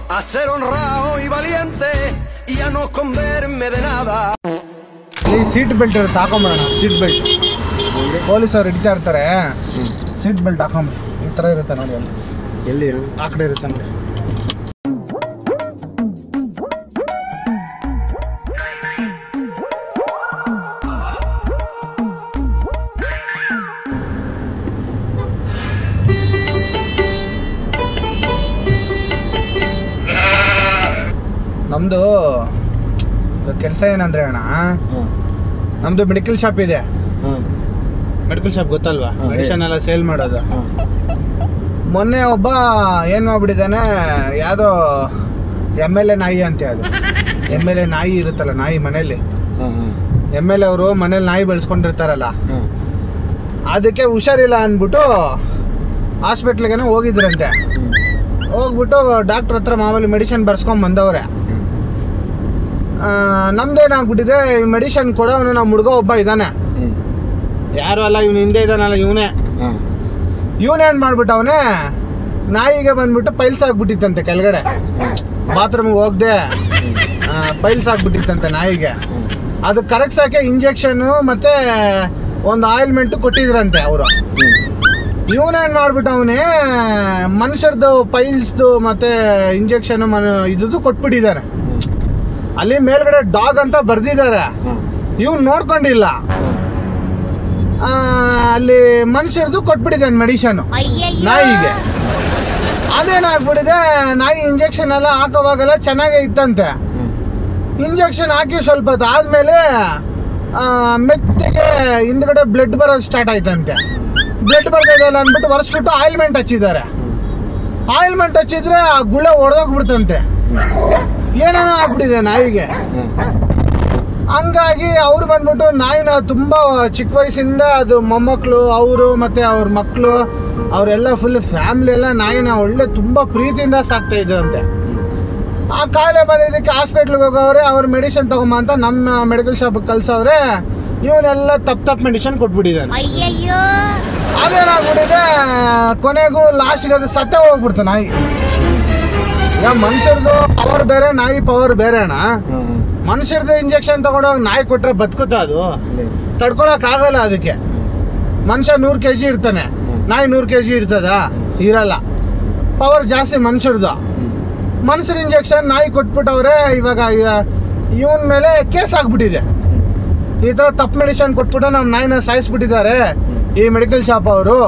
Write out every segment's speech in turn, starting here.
A ser honrado y valiente y a no esconderme de nada. ಈ seat belt ಇರುತ್ತೆ, ಹಾಕೊಂಬಿಡೋಣ. Seat belt ಪೊಲೀಸವ್ರು ಹಿಡಿತಾ ಇರ್ತಾರೆ, seat belt ಹಾಕೊಂಬಿಡಿ. ಈ ಥರ ಇರುತ್ತೆ ನೋಡಿ, ಅಲ್ಲಿ ಎಲ್ಲಿ ಆ ಕಡೆ ಇರುತ್ತೆ ನೋಡಿ. ನಮ್ಮದು ಕೆಲಸ ಏನಂದ್ರೆ ಅಣ್ಣ, ನಮ್ಮದು ಮೆಡಿಕಲ್ ಶಾಪ್ ಇದೆ. ಮೆಡಿಕಲ್ ಶಾಪ್ ಗೊತ್ತಲ್ವಾ, ಮೆಡಿಸಿನ್ ಎಲ್ಲ ಸೇಲ್ ಮಾಡೋದು. ಮೊನ್ನೆ ಒಬ್ಬ ಏನು ಮಾಡ್ಬಿಟ್ಟಿದ್ದಾನೆ, ಯಾವುದೋ MLA ನಾಯಿ ಅಂತೆ. ಅದು MLA ನಾಯಿ ಇರುತ್ತಲ್ಲ, ನಾಯಿ ಮನೇಲಿ MLA ಅವರು ಮನೇಲಿ ನಾಯಿ ಬೆಳೆಸ್ಕೊಂಡಿರ್ತಾರಲ್ಲ, ಅದಕ್ಕೆ ಹುಷಾರಿಲ್ಲ ಅಂದ್ಬಿಟ್ಟು ಹಾಸ್ಪಿಟ್ಲಿಗೆ ಹೋಗಿದ್ರಂತೆ. ಹೋಗ್ಬಿಟ್ಟು ಡಾಕ್ಟ್ರ್ ಹತ್ರ ಮಾಮೂಲಿ ಮೆಡಿಸಿನ್ ಬರ್ಸ್ಕೊಂಡು ಬಂದವ್ರೆ. ನಮ್ದೇನಾಗ್ಬಿಟ್ಟಿದೆ, ಈ ಮೆಡಿಸಿನ್ ಕೊಡೋನು ನಮ್ಮ ಹುಡುಗ ಒಬ್ಬ ಇದ್ದಾನೆ, ಯಾರು ಅಲ್ಲ ಇವನು ಹಿಂದೆ ಇದ್ದಾನಲ್ಲ, ಇವನೇನು ಮಾಡ್ಬಿಟ್ಟವನೇ, ನಾಯಿಗೆ ಬಂದ್ಬಿಟ್ಟು ಪೈಲ್ಸ್ ಆಗ್ಬಿಟ್ಟಿತ್ತಂತೆ ಕೆಳಗಡೆ. ಬಾತ್ರೂಮ್ಗೆ ಹೋಗದೆ ಪೈಲ್ಸ್ ಆಗ್ಬಿಟ್ಟಿತ್ತಂತೆ ನಾಯಿಗೆ. ಅದು ಕರಗ್ಸೋಕ್ಕೆ ಇಂಜೆಕ್ಷನ್ನು ಮತ್ತು ಒಂದು ಆಯಿಲ್ಮೆಂಟು ಕೊಟ್ಟಿದ್ರಂತೆ ಅವರು. ಇವನೇನು ಮಾಡ್ಬಿಟ್ಟವನೇ ಮನುಷ್ಯರದು ಪೈಲ್ಸ್ದು ಮತ್ತು ಇಂಜೆಕ್ಷನು ಇದ್ದು ಕೊಟ್ಬಿಟ್ಟಿದ್ದಾರೆ. ಅಲ್ಲಿ ಮೇಲ್ಗಡೆ ಡಾಗ್ ಅಂತ ಬರ್ದಿದ್ದಾರೆ, ಇವ್ನು ನೋಡ್ಕೊಂಡಿಲ್ಲ. ಅಲ್ಲಿ ಮನುಷ್ಯರದು ಕೊಟ್ಬಿಟ್ಟಿದ್ದಾನೆ ಮೆಡಿಷನು ನಾಯಿಗೆ. ಅದೇನಾಗ್ಬಿಟ್ಟಿದೆ, ನಾಯಿ ಇಂಜೆಕ್ಷನ್ ಎಲ್ಲ ಹಾಕೋವಾಗೆಲ್ಲ ಚೆನ್ನಾಗೇ ಇತ್ತಂತೆ. ಇಂಜೆಕ್ಷನ್ ಹಾಕಿ ಸ್ವಲ್ಪ ಹೊತ್ತು ಆದಮೇಲೆ ಮೆತ್ತಿಗೆ ಹಿಂದ್ಗಡೆ ಬ್ಲಡ್ ಬರೋದು ಸ್ಟಾರ್ಟ್ ಆಯ್ತಂತೆ. ಬ್ಲಡ್ ಬರ್ತಿದೆಯಲ್ಲ ಅಂದ್ಬಿಟ್ಟು ಒರೆಸ್ಬಿಟ್ಟು ಆಯಿಲ್ಮೆಂಟ್ ಹಚ್ಚಿದ್ದಾರೆ. ಆಯಿಲ್ಮೆಂಟ್ ಹಚ್ಚಿದ್ರೆ ಆ ಗುಳ್ಳೆ ಒಡೆದೋಗ್ಬಿಡ್ತಂತೆ, ಏನೇನೋ ಆಗ್ಬಿಟ್ಟಿದೆ ನಾಯಿಗೆ. ಹಂಗಾಗಿ ಅವ್ರು ಬಂದ್ಬಿಟ್ಟು ನಾಯಿನ ತುಂಬ ಚಿಕ್ಕ ವಯಸ್ಸಿಂದ ಅದು ಮೊಮ್ಮಕ್ಕಳು ಅವರು ಮತ್ತು ಅವ್ರ ಮಕ್ಕಳು ಅವರೆಲ್ಲ ಫುಲ್ ಫ್ಯಾಮಿಲಿ ಎಲ್ಲ ನಾಯಿನ ಒಳ್ಳೆ ತುಂಬ ಪ್ರೀತಿಯಿಂದ ಸಾಕ್ತಾ ಇದ್ರಂತೆ. ಆ ಕಾಯಿಲೆ ಬಂದಿದ್ದಕ್ಕೆ ಹಾಸ್ಪಿಟ್ಲಿಗೆ ಹೋಗೋವ್ರೆ, ಅವ್ರು ಮೆಡಿಸಿನ್ ತೊಗೊಂಬ ಅಂತ ನಮ್ಮ ಮೆಡಿಕಲ್ ಶಾಪಿಗೆ ಕಳ್ಸವ್ರೆ. ಇವನ್ನೆಲ್ಲ ತಪ್ಪು ಮೆಡಿಸಿನ್ ಕೊಟ್ಬಿಟ್ಟಿದ್ದಾನೆ. ಅದೇನಾಗ್ಬಿಟ್ಟಿದೆ, ಕೊನೆಗೂ ಲಾಸ್ಟಿಗೆ ಅದು ಸತ್ತೇ ಹೋಗ್ಬಿಡ್ತು ನಾಯಿ. ಈಗ ಮನುಷ್ಯರದು ಪವರ್ ಬೇರೆ, ನಾಯಿ ಪವರ್ ಬೇರೆ ಅಣ್ಣ. ಮನುಷ್ಯರದು ಇಂಜೆಕ್ಷನ್ ತಗೊಂಡೋಗಿ ನಾಯಿ ಕೊಟ್ಟರೆ ಬದುಕುತ್ತಾ? ಅದು ತಡ್ಕೊಳಕ್ಕಾಗಲ್ಲ. ಅದಕ್ಕೆ ಮನುಷ್ಯ 100 kg ಇರ್ತಾನೆ, ನಾಯಿ 100 kg ಇರ್ತದ? ಇರಲ್ಲ. ಪವರ್ ಜಾಸ್ತಿ ಮನುಷ್ಯರದು. ಮನುಷ್ಯರ ಇಂಜೆಕ್ಷನ್ ನಾಯಿ ಕೊಟ್ಬಿಟ್ಟವ್ರೆ. ಇವಾಗ ಇವನ ಮೇಲೆ ಕೇಸ್ ಆಗ್ಬಿಟ್ಟಿದೆ. ಈ ಥರ ತಪ್ಪು ಮೆಡಿಸಿನ್ ಕೊಟ್ಬಿಟ್ಟು ನಮ್ಮ ನಾಯಿನ ಸಾಯಿಸ್ಬಿಟ್ಟಿದ್ದಾರೆ ಈ ಮೆಡಿಕಲ್ ಶಾಪ್ ಅವರು.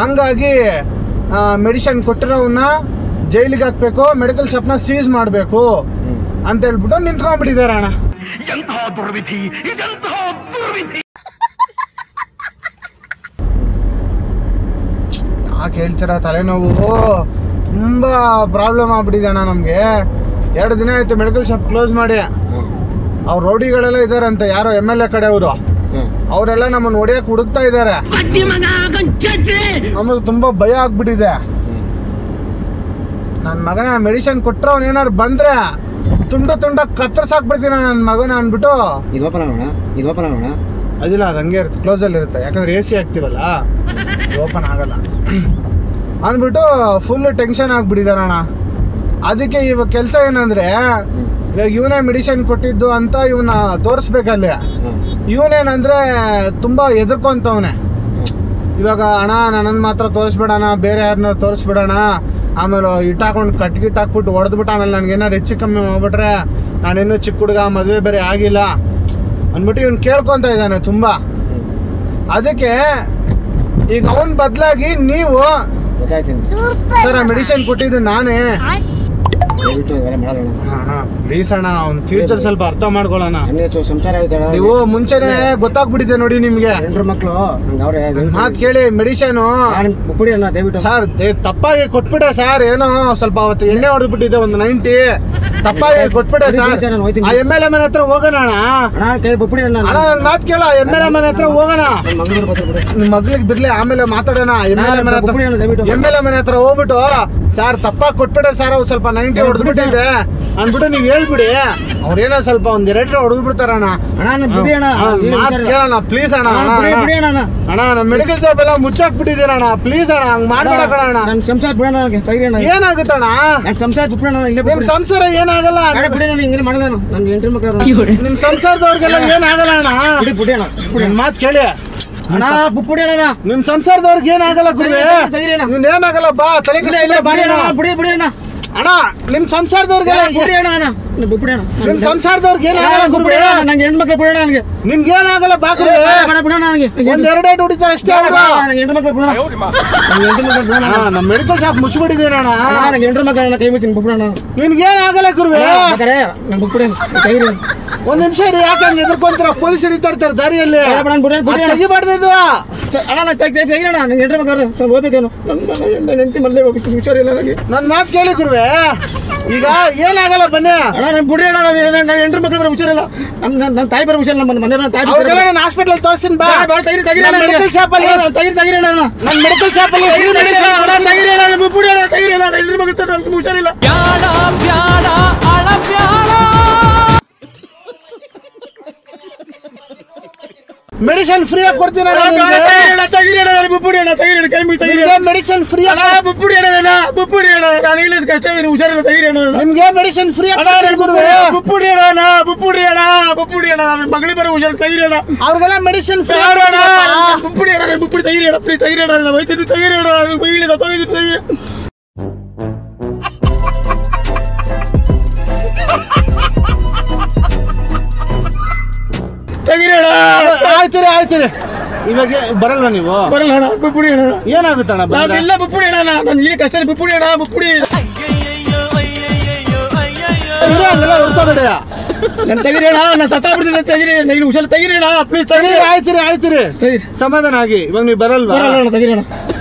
ಹಂಗಾಗಿ ಮೆಡಿಸಿನ್ ಕೊಟ್ಟಿರೋವನ್ನ ಜೈಲಿಗೆ ಹಾಕ್ಬೇಕು, ಮೆಡಿಕಲ್ ಶಾಪ್ನ ಸೀಸ್ ಮಾಡಬೇಕು ಅಂತ ಹೇಳ್ಬಿಟ್ಟು ನಿಂತ್ಕೊಂಡ್ಬಿಟ್ಟಿದ್ದಾರೆ ಅಣ್ಣ. ಯಾಕೆ ಹೇಳ್ತೀರಾ, ತಲೆನೋವು ತುಂಬ ಪ್ರಾಬ್ಲಮ್ ಆಗ್ಬಿಟ್ಟಿದೆ ಅಣ್ಣ ನಮಗೆ. 2 ದಿನ ಆಯಿತು ಮೆಡಿಕಲ್ ಶಾಪ್ ಕ್ಲೋಸ್ ಮಾಡಿ. ಅವ್ರ ರೌಡಿಗಳೆಲ್ಲ ಇದ್ದಾರಂತೆ, ಯಾರೋ MLA ಕಡೆಯವರು, ಅವರೆಲ್ಲ ನಮ್ಮನ್ನು ಹೊಡೆಯಕ್ಕೆ ಹುಡುಕ್ತಾ ಇದ್ದಾರೆ. ನಮಗೆ ತುಂಬ ಭಯ ಆಗ್ಬಿಟ್ಟಿದೆ. ನನ್ನ ಮಗನ ಮೆಡಿಸಿನ್ ಕೊಟ್ಟರೆ ಅವ್ನು ಏನಾರು ಬಂದರೆ ತುಂಡ ಕತ್ತರಿಸಾಕ್ಬಿಡ್ತೀನಿ ನನ್ನ ಮಗನ ಅಂದ್ಬಿಟ್ಟು. ಅದಿಲ್ಲ, ಅದು ಹಂಗೆ ಇರುತ್ತೆ, ಕ್ಲೋಸಲ್ಲಿ ಇರುತ್ತೆ. ಯಾಕಂದ್ರೆ AC ಹಾಕ್ತೀವಲ್ಲ, ಓಪನ್ ಆಗಲ್ಲ ಅಂದ್ಬಿಟ್ಟು ಫುಲ್ ಟೆನ್ಷನ್ ಆಗ್ಬಿಟ್ಟಿದ್ದಾರಣ್ಣ. ಅದಕ್ಕೆ ಇವಾಗ ಕೆಲಸ ಏನಂದರೆ, ಇವಾಗ ಇವನೇ ಮೆಡಿಸಿನ್ ಕೊಟ್ಟಿದ್ದು ಅಂತ ಇವನ್ನ ತೋರಿಸ್ಬೇಕಲ್ಲಿ. ಇವನೇನಂದರೆ ತುಂಬ ಹೆದರ್ಕೊಂತವನೆ. ಇವಾಗ ಅಣ್ಣ ನನ್ನನ್ನು ಮಾತ್ರ ತೋರಿಸ್ಬಿಡೋಣ, ಬೇರೆ ಯಾರನ್ನ ತೋರಿಸ್ಬಿಡೋಣ, ಆಮೇಲೆ ಇಟ್ಟಾಕೊಂಡು ಕಟ್ಗಿಟ್ಟಾಕ್ಬಿಟ್ಟು ಹೊಡೆದ್ಬಿಟ್ಟು ಆಮೇಲೆ ನನಗೇನಾರು ಹೆಚ್ಚು ಕಮ್ಮಿ ಮಾಡ್ಬಿಟ್ರೆ ನಾನೇನು ಚಿಕ್ಕ ಹುಡುಗ, ಮದುವೆ ಬೇರೆ ಆಗಿಲ್ಲ ಅಂದ್ಬಿಟ್ಟು ಇವ್ನು ಕೇಳ್ಕೊತ ಇದ್ದಾನೆ ತುಂಬ. ಅದಕ್ಕೆ ಈಗ ಅವನ ಬದಲಾಗಿ ನೀವು ಸರ್ ಆ ಮೆಡಿಸಿನ್ ಕೊಟ್ಟಿದ್ದು ನಾನೇ, ಪ್ಲೀಸ್ ಅಣ್ಣ ಅವ್ನ ಫ್ಯೂಚರ್ ಸ್ವಲ್ಪ ಅರ್ಥ ಮಾಡ್ಕೊಳ್ಳೋಣ. ಸಂಸಾರ ಆಯ್ತಾಳ ನೀವು ಮುಂಚೆನೆ ಗೊತ್ತಾಗ್ಬಿಟ್ಟಿದೆ ನೋಡಿ ನಿಮ್ಗೆ. ಹೆಂಡ್ರ ಮಕ್ಳು ಅವ್ರೆ ಮಾತ್ ಕೇಳಿ ಮೆಡಿಷನ್ ಬಿಡಿ ಅಣ್ಣ ದಯವಿಟ್ಟು ಸರ್. ತಪ್ಪಾಗಿ ಕೊಟ್ಬಿಟ್ಟೆ ಸರ್. ಏನೋ ಸ್ವಲ್ಪ ಅವತ್ತು ಎಣ್ಣೆ ಹೊಡೆದ್ಬಿಟ್ಟಿದೆ ಒಂದು 90 ತಪ್ಪಾಗಿ ಕೊಟ್ಬಿಟ್ಟೆ ಸರ್. MLA ಮನೆ ಹತ್ರ ಹೋಗೋಣ ಅಣ್ಣ. ಬಿಡಿ ಅಣ್ಣ ನನ್ ಮಾತ್ ಕೇಳ. MLA ಮನೆ ಹತ್ರ ಹೋಗೋಣ. ನಿಮ್ ಮಗ್ಳಿಗೆ ಬಿಡ್ಲಿ ಆಮೇಲೆ ಮಾತಾಡೋಣ. MLA ಮನೆ ಹತ್ರ ಹೋಗ್ಬಿಟ್ಟು ಸರ್ ತಪ್ಪಾಗಿ ಕೊಟ್ಬಿಟ್ಟೆ ಸರ್, ಅವ್ರು ಸ್ವಲ್ಪ 90 ಹೊಡೆದ್ಬಿಟ್ಟಿದೆ ಅಂದ್ಬಿಟ್ಟು ನೀವ್ ಹೇಳ್ಬಿಡಿ. ಅವ್ರೇನೋ ಸ್ವಲ್ಪ ಒಂದ್ 2 ಹೊಡೆದ್ಬಿಡ್ತಾರಣ್ಣ. ಮಾತ್ ಕೇಳೋಣ ಪ್ಲೀಸ್ ಅಣ್ಣ. ಅಣ್ಣ ನಮ್ ಮೆಡಿಕಲ್ ಶಾಪ್ ಎಲ್ಲ ಮುಚ್ಚಾಕ್ಬಿಟ್ಟಿದ್ದೀರಣ್ಣ. ಪ್ಲೀಸ್ ಅಣ್ಣ ಹಂಗ್ ಮಾಡ್ಬಿಡಕಣ. ಏನಾಗುತ್ತಣ್ಣ ನಿಮ್ ಸಂಸಾರ? ಏನಾಗಲ್ಲ ನಿಮ್ ಸಂಸಾರದವ್ರಿಗೆಲ್ಲ ಏನಾಗಲ್ಲ ಅಣ್ಣ. ಮಾತ್ ಕೇಳಿ ಅಣ್ಣ ಬುಪ್ಪುಡಿ ಅಣ್ಣ ನಿಮ್ ಸಂಸಾರದವ್ರಿಗೆ ಏನಾಗಲ್ಲ ನಿನ್ ಏನಾಗಲ್ಲ ಬಾ ತಲೆ ಬಿಡಿ ಅಣ್ಣ. ಅಣ್ಣ ನಿಮ್ ಸಂಸಾರದವ್ರಿಗೆಲ್ಲ ನಿಮ್ ಸಂಸಾರದವ್ರಿಗೆ ಏನಾಗಲ್ಲ ಗುರುವೆ. ನಂಗೆ ಹೆಣ್ಮಕ್ಳು ಬಿಡೋಣ. ನನಗೆ ನಿಮ್ಗೆ ಏನಾಗಲ್ಲ ಬಾ ಬಿಡೋಣ. ನನಗೆ ಒಂದ್ 2 ಏಟ್ ಹೊಡಿತಾರೆ ಅಷ್ಟೇ. ಹೆಣ್ಮಕ್ಳು ಬಿಡೋಣ. ನಮ್ ಮೆಡಿಕಲ್ ಶಾಪ್ ಮುಚ್ಚಿಬಿಟ್ಟಿದ್ದೀರ ಅಣ್ಣ. ನಂಗೆ ಹೆಣ್ರ ಮಕ್ಕಳನ್ನ ಕೈ ಮುಚ್ಚಿನ ಬಿಡೋಣ. ನಿನ್ಗೇನಾಗಲ್ಲ ಗುರುವೆ. ಬುಪ್ಪುಡಿ ಒಂದ್ ನಿಮಿಷ ಇರಿ. ಯಾಕೆ ಹಂಗೆ ಎದ್ಕೊಂತೀರ? ಪೊಲೀಸ್ ಹಿಡಿತಾ ಇರ್ತಾರೆ ದಾರಿಯಲ್ಲಿ. ತೆಗಿಬಾರ್ದು ಅಣ್ಣ. ತೆಗಿರೋಣ. ನಂಗೆ ಹೆಣ್ರ ಮಕ್ಕಳು ಹೋಗ್ಬೇಕೇನು? ನನ್ನ ಹೆಂಡತಿ ಮಲ್ಲೆ ಹುಷಾರಿಲ್ಲ ನನಗೆ. ನನ್ ಮಾತು ಕೇಳಿ ಗುರುವೆ. ಈಗ ಏನಾಗಲ್ಲ ಬನ್ನಿ ಅಣ್ಣ. ನನ್ ಬಿಡಿ ಅಣ್ಣ. ನನ್ನ ಹೆಂಡ್ರ ಮಕ್ಕಳು ಬರೋ ಹುಷಾರಿಲ್ಲ. ನನ್ನ ತಾಯಿ ಬರೋ ಹುಷಾರಿಲ್ಲ. ನಮ್ಮ ಮನೆ ತಾಯಿ ನಾನು ಹಾಸ್ಪಿಟಲ್ ತೋರಿಸ್ತೀನಿ ಬಾ. ತೆಗಿರೋಣ. ಮೆಡಿಕಲ್ ಶಾಪ್ ಅಲ್ಲಿ ತೆಗಿರೋಣ. ನನ್ನ ಮೆಡಿಕಲ್ ಶಾಪ್ ಅಲ್ಲಿ ತೆಗಿರೋಣ. ಬುಪ್ಪುಡಿ ಅಣ್ಣ ತೆಗಿರೋಣ. ಹೆಂಡ್ರ ಮಕ್ಕಳು ನನ್ಗೆ ಹುಷಾರಿಲ್ಲ. ಮೆಡಿಸಿನ್ ಫ್ರೀ ಆಗಿ ಕೊಡ್ತೀನಿ. ಮೆಡಿಸಿನ್ ಫ್ರೀ ಬುಪ್ಪುಡಿ ನಾನು ಇಂಗ್ಲೀಷ್ ಕಷ್ಟ ಹುಷಾರಿಲ್ಲ. ತೆಗಿರೋಣ. ನಿಮ್ಗೆ ಮೆಡಿಸಿನ್ ಫ್ರೀ ಬುಪ್ಪುಡಿ ನನ್ನ ಮಗಳಿಗೆ ಬರೋ ಹುಷಾರು. ತೆಗಿರೋಣ. ಅವ್ರಿಗೆಲ್ಲ ಮೆಡಿಸಿನ್ ಫ್ರೀ. ಬುಪ್ಪುಡಿ ತೆಗಿರೋಣ. ಪ್ಲೀಸ್ ತೆಗಿರೋಣ. ವೈದ್ಯರು ತೆಗಿರೋಣ. ತೆಗಿರೋಣ. ಆಯ್ತು ಇವಾಗ ಬರಲ್ವಾ ನೀವು? ಬರಲ್ಲ ಅಣ್ಣ. ಬುಪ್ಪುಡಿ ಅಣ್ಣ. ಏನಾಗುತ್ತಣ್ಣ? ಇಲ್ಲ ಬುಪ್ಪುಡಿ ಅಣ್ಣ. ನಾನು ಇಲ್ಲಿ ಕಷ್ಟ. ಬುಪ್ಪುಡಿ ಅಣ್ಣ. ಬುಪ್ಪುಡಿ ಹಂಗೆಲ್ಲ ಹುಡ್ಕೋಬೇಡ. ನಾನು ತೆಗಿರೋಣ. ನಾನು ಸತ್ತಾಗ್ಬಿಡ್ತಿದ್ದೆ. ತೆಗಿರಿ. ಇಲ್ಲಿ ಹುಷಾರು. ತೆಗಿರೋಣ ಪ್ಲೀಸ್. ಆಯ್ತು ಸರಿ ಸಮಾಧಾನ ಆಗಿ. ಇವಾಗ ನೀವು ಬರಲ್ವಾ? ತೆಗಿರೋಣ.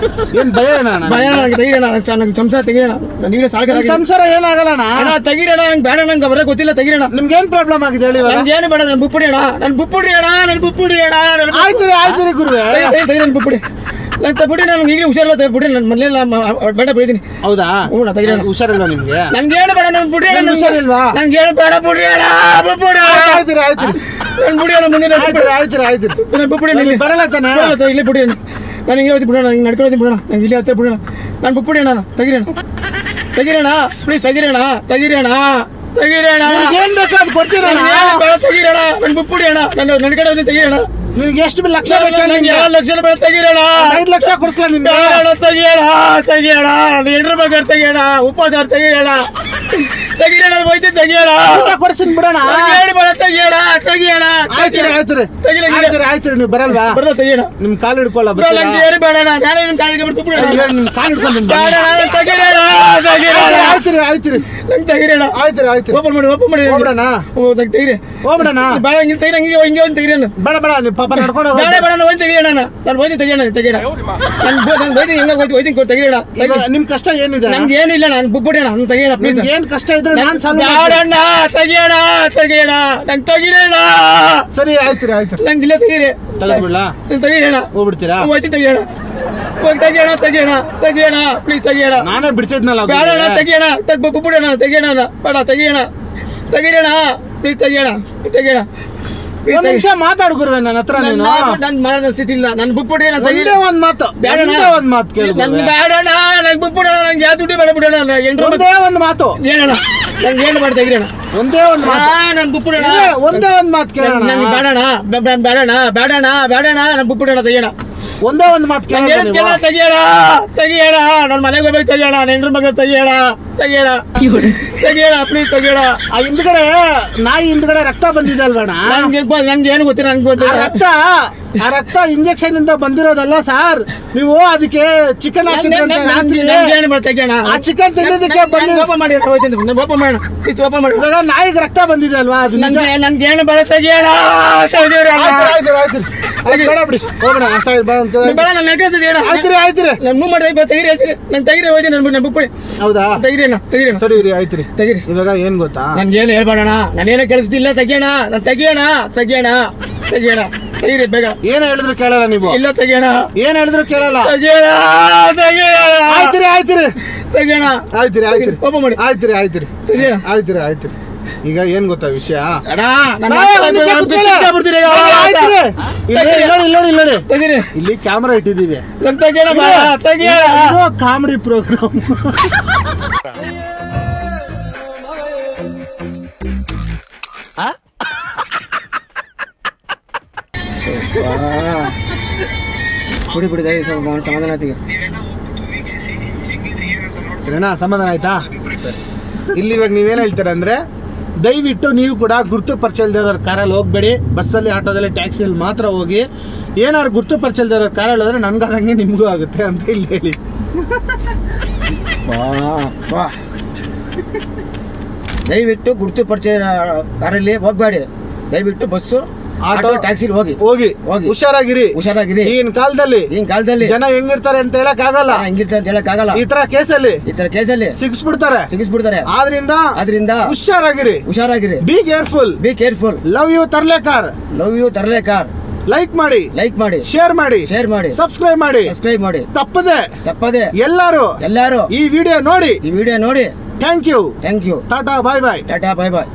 ಏನ್ ಭಯ ಭಯ ನನಗೆ ತೆಗಿರೋಣ. ನನಗೆ ಸಂಸಾರ ತೆಗಿರೋಣ. ನೀವೇ ಸಾಲ ಸಂಸಾರ ಏನಾಗಲ್ಲ ಅಣ್ಣ. ತೆಗಿರೋಣ. ನಂಗೆ ಬೇಡ. ನಂಗೆ ಬರೋ ಗೊತ್ತಿಲ್ಲ. ತೆಗಿರೋಣ. ನಿಮ್ಗೆ ಏನ್ ಪ್ರಾಬ್ಲಮ್ ಆಗಿದೆ ಹೇಳಿ? ನಂಗೆ ಏನು ಬೇಡ. ನಾನು ಬುಪ್ಪುಡಿ ಅಣ್ಣ. ನಾನು ಬುಪ್ಪುಡಿ ಅಣ್ಣ. ಆಯ್ತು ಗುರುವೆ. ತೆಗಿರೋಣ ಬುಪ್ಪುಡಿ. ನಾನು ತಪ್ಪಿಡಿ. ನನಗೆ ಈಗಲೇ ಹುಷಾರಿಲ್ಲ. ತಪ್ಪಿಡಿ. ನನ್ನ ಮನೇಲಿ ಬೇಡ ಬೆಳಿತೀನಿ. ಹೌದಾ? ಹ್ಞೂ ತೆಗಿರೋಣ. ಹುಷಾರಿಲ್ವಾ ನಿಮ್ಗೆ? ನನ್ಗೆ ಏನು ಬೇಡ. ನನ್ನ ಬುಡಿ ಅಣ್ಣ. ಹುಷಾರಿಲ್ವಾ? ನನ್ಗೆ ಏನು ಬೇಡ. ಬುಡಿ ಅಣ್ಣ. ಬುಪ್ಪುಡಿ ಆಯ್ತು ನನ್ನ ಬುಡಿ ಅಣ್ಣ. ಮುಂದೆ ಆಯ್ತು ನನ್ನ ಬುಪ್ಪುಡಿ ಬರಲ್ಲ ತಾನೆ? ಇಲ್ಲಿ ಬುಡಿ ಅಣ್ಣ. ನಾನು ಹಿಂಗೆ ಹೋಗ್ತೀನಿ ಬಿಡೋಣ. ಹಿಂಗೆ ನಡ್ಕೊಳ್ಳೋದು ಬಿಡೋಣ. ನಂಗೆ ಇಲ್ಲಿ ಹತ್ತಿರ ಬಿಡೋಣ. ನಾನು ಬುಪ್ಪುಡಿ ಅಣ್ಣ. ತೆಗಿರೋಣ ಪ್ಲೀಸ್. ತೆಗಿರೋಣ. ಏನ್ ಬೇಕು ಅದು ಕೊಡ್ತೀರ? ತೆಗಿರೋಣ. ನನ್ನ ಬುಪ್ಪುಡಿ ಅಣ್ಣ. ನನ್ನ ನಡ್ಕಡೆ ಹೋಗಿ ತೆಗಿರೋಣ. ನಿಮ್ಗೆ ಎಷ್ಟು ಲಕ್ಷ ಬೇಕು? 2 ಲಕ್ಷ ಬೇಡ. ತೆಗಿರೋಣ. 5 ಲಕ್ಷ ಕೊಡಿಸ್ಲಾ ನಿಮ್ಗೆ? ತೆಗಿಯೋಣ. ಹೆಂಡ್ರ ಮಗ ತೆಗಿಯೋಣ. ಉಪವಾಸ ತೆಗಿಯೋಣ. ಹೋಯ್ತು. ತೆಗಿಯೋಣ. ಕೊಡ್ಸಿನ್ ಬಿಡೋಣ. ಬೇಡ. ತೆಗಿಯೋಣ. ಆಯ್ತು ನೀವು ಬರಲ್ವಾ? ಬರಲ್ಲ. ತೆಗಿಯೋಣ. ನಿಮ್ ಕಾಲು ಹಿಡ್ಕೊಳ್ಳ. ಏನು ಬೇಡ. ನಾನೇ ನಿಮ್ ಕಾಲಿಗೆ ಬಿಟ್ಟು ನಿಮ್ ಕಾಲು ಹಿಡ್ಕೊಂಡು ತೆಗಿರೋಣ. ನಂಗೆ ತೆಗಿರೋಣ. ಓಪನ್ ಮಾಡಿ ಹೋಗ್ಬಿಡಣ. ತೆಗಿರಿ. ಹೋಗ್ಬಿಡಣ. ಬೇಡ. ಹಿಂಗೆ ತೆಗಿರಿ. ಹಿಂಗೆ ಒಂದು ತೆಗಿರೋಣ. ಬೇಡ ನೀವು ಪಾಪ ನಡ್ಕೊಂಡು ಬೇಡ. ನಾನು ಹೋಯ್ತು. ತೆಗಿಯೋಣ. ನಾನು ಹೋಯ್ತು. ತೆಗಿಯೋಣ. ನಾನು ಹೋಯ್ತೀನಿ. ಹೆಂಗ ಹೋಯ್ತೀನಿ. ತೆಗಿಯೋಣ. ನಿಮ್ ಕಷ್ಟ ಏನಿದೆ? ನನ್ಗೆ ಏನು ಇಲ್ಲ. ನಾನು ಬುಪ್ಪುಡಿ ಅಣ್ಣ. ನಾನು ತೆಗಿಯೋಣ ಪ್ಲೀಸ್. ಏನ್ ಕಷ್ಟ ಇದ್ರೆ ನಾನು ಬೇಡಣ್ಣ. ತೆಗಿಯೋಣ. ನಂಗೆ ತೆಗಿರೋಣ. ಸರಿ ಆಯ್ತು ನಂಗೆ ಇಲ್ಲ. ತೆಗೀರಿ. ತೆಗೆದ್ಬಿಡ್ಲಾ? ತೆಗಿಯೋಣ. ಹೋಗ್ಬಿಡ್ತೀರಾ? ಹೋಯ್ತು. ತೆಗಿಯೋಣ ಪ್ಲೀಸ್. ತೆಗಿಯೋಣ. ನಾನೇ ಬಿಡ್ತಿದ್ನಲ್ಲ. ಬೇಡ. ತೆಗಿಯೋಣ. ಬುಪ್ಪುಡಿ ಅಣ್ಣ. ತೆಗಿಯೋಣ. ಬೇಡ. ತೆಗಿಯೋಣ ಪ್ಲೀಸ್. ತೆಗಿಯೋಣ. ಒಂದ್ ನಿಮಿಷ ಮಾತಾಡು ಗುರುವೆ ನನ್ನ ಹತ್ರ. ನನ್ ಮಾಡೋ ಸ್ಥಿತಿ ಇಲ್ಲ. ನನ್ ಬುಪ್ಪುಡಿ ಅಣ್ಣ. ಒಂದ್ ಮಾತು ಕೇಳಿ. ಬೇಡಣ್ಣ. ನಂಗೆ ಬುಪ್ಪುಡಿ ಅಣ್ಣ. ನಂಗೆ ಯಾವ ದುಡ್ಡು ಬೇಡ. ಬಿಡೋಣ. ಒಂದೇ ಒಂದು ಮಾತು ಏನಣ್ಣ? ನಂಗೆ ಏನು ಮಾಡಿ ತೆಗಿರೋಣ. ಒಂದೇ ಒಂದು ನನ್ ಬುಪ್ಪುಡಿ ಅಣ್ಣ. ಒಂದೇ ಒಂದು ಮಾತು ಕೇಳೋಣ. ನಂಗೆ ಬೇಡಣ್ಣ. ನನ್ ಬುಪ್ಪುಡಿ ಅಣ್ಣ. ತೆಗಿಯೋಣ. ಒಂದೇ ಒಂದು ಮಾತು ಕೇಳೋಣ. ತೆಗಿಯೋಣ. ನನ್ನ ಮನೆಗೆ ಹೋಗ್ಬೇಕು. ತೆಗಿಯೋಣ. ಹೆಂಡ್ರ ಮಗ ತೆಗಿಯೋಣ. ಪ್ಲೀಸ್. ತೆಗಿಯೋಣ. ಆ ಹಿಂದ್ಗಡೆ ನಾಯಿ ಹಿಂದ್ಗಡೆ ರಕ್ತ ಬಂದಿದೆ ಅಲ್ವೇಣ? ನನ್ಗೆ ಏನು ಗೊತ್ತಿಲ್ಲ. ನನ್ಗೆ ರಕ್ತ ಆ ರಕ್ತ ಇಂಜೆಕ್ಷನ್ ಇಂದ ಬಂದಿರೋದಲ್ಲ ಸರ್. ನೀವು ಅದಕ್ಕೆ ಚಿಕನ್ ಹಾಕಿದ್ರಂತೆ ರಾತ್ರಿ. ಆ ಚಿಕನ್ ತಿನ್ನೋದಕ್ಕೆ ಇವಾಗ ನಾಯಿಗೆ ರಕ್ತ ಬಂದಿದೆ ಅಲ್ವಾ? ಅದು ನನ್ಗೇನು ಬೇಡ, ತೆಗಿಯೋಣ. ಹೌದಾ? ತೆಗಿರಿ. ಸರಿ ರೀ, ಆಯ್ತು ರೀ. ತೆಗಿರಿ. ಇವಾಗ ಏನ್ ಗೊತ್ತಾ, ನನ್ಗೇನು ಹೇಳ್ಬೇಡಣ, ನಾನೇನು ಕೆಲಸದಿಲ್ಲ. ತೆಗಿಯೋಣ, ತೆಗಿರಿ ಬೇಗ. ಏನ್ ಹೇಳಿದ್ರು ಕೇಳಲ್ಲ ನೀವು? ಇಲ್ಲ, ತೆಗಿಯೋಣ. ಏನ್ ಹೇಳಿದ್ರು ಕೇಳಲ್ಲ. ಆಯ್ತು. ಓಪನ್ ಮಾಡಿ. ಆಯ್ತು ರೀ. ಈಗ ಏನ್ ಗೊತ್ತಾ ವಿಷಯ? ಇಲ್ಲಿ ಕ್ಯಾಮ್ರಾ ಇಟ್ಟಿದೀವಿ. Comedy program. ಬಿಡಿ ಸಮಾಧಾನ ಆಯ್ತು. ಸರಿನಾ? ಸಮಾಧಾನ ಆಯ್ತಾ? ಇಲ್ಲಿ ಇವಾಗ ನೀವೇನ್ ಹೇಳ್ತೀರ ಅಂದ್ರೆ, ದಯವಿಟ್ಟು ನೀವು ಕೂಡ ಗುರುತು ಪರಿಚಯ ಇಲ್ದಿರೋರ ಕಾರಲ್ಲಿ ಹೋಗ್ಬೇಡಿ. ಬಸ್ಸಲ್ಲಿ, ಆಟೋದಲ್ಲಿ, ಟ್ಯಾಕ್ಸಿಯಲ್ಲಿ ಮಾತ್ರ ಹೋಗಿ. ಏನಾದ್ರು ಗುರುತು ಪರಿಚಯ ಇಲ್ದಿರೋರ ಕಾರಲ್ಲಿ ಹೋದ್ರೆ ನನ್ಗಾದಂಗೆ ನಿಮಗೂ ಆಗುತ್ತೆ ಅಂತ ಇಲ್ಲಿ ಹೇಳಿ. ದಯವಿಟ್ಟು ಗುರುತು ಪರಿಚಯ ಕಾರಲ್ಲಿ ಹೋಗ್ಬೇಡಿ. ದಯವಿಟ್ಟು ಬಸ್ಸು, ಆಟೋ, ಟ್ಯಾಕ್ಸಿಲಿ ಹೋಗಿ ಹುಷಾರಾಗಿರಿ. ಈಗಿನ ಕಾಲದಲ್ಲಿ ಜನ ಹೆಂಗಿರ್ತಾರೆ ಅಂತ ಹೇಳಕ್ ಆಗಲ್ಲ. ಈ ತರ ಕೇಸಲ್ಲಿ ಸಿಗಿಸ್ಬಿಡ್ತಾರೆ. ಆದ್ರಿಂದ ಹುಷಾರಾಗಿರಿ. Be careful. ಲವ್ ಯು ತರ್ಲೇಕಾರ್. ಲೈಕ್ ಮಾಡಿ, ಶೇರ್ ಮಾಡಿ, ಸಬ್ಸ್ಕ್ರೈಬ್ ಮಾಡಿ. ತಪ್ಪದೆ ಎಲ್ಲರೂ ಈ ವಿಡಿಯೋ ನೋಡಿ. Thank you. Tata bye bye.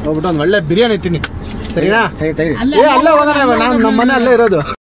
ಹೋಗ್ಬಿಟ್ಟು ಒಂದು ಒಳ್ಳೆ ಬಿರಿಯಾನಿ ತಿನ್ನಿ. ಸರಿನಾ? ಅಲ್ಲೇ ಹೋಗೋಣ. ನಮ್ಮ ಮನೆ ಅಲ್ಲೇ ಇರೋದು.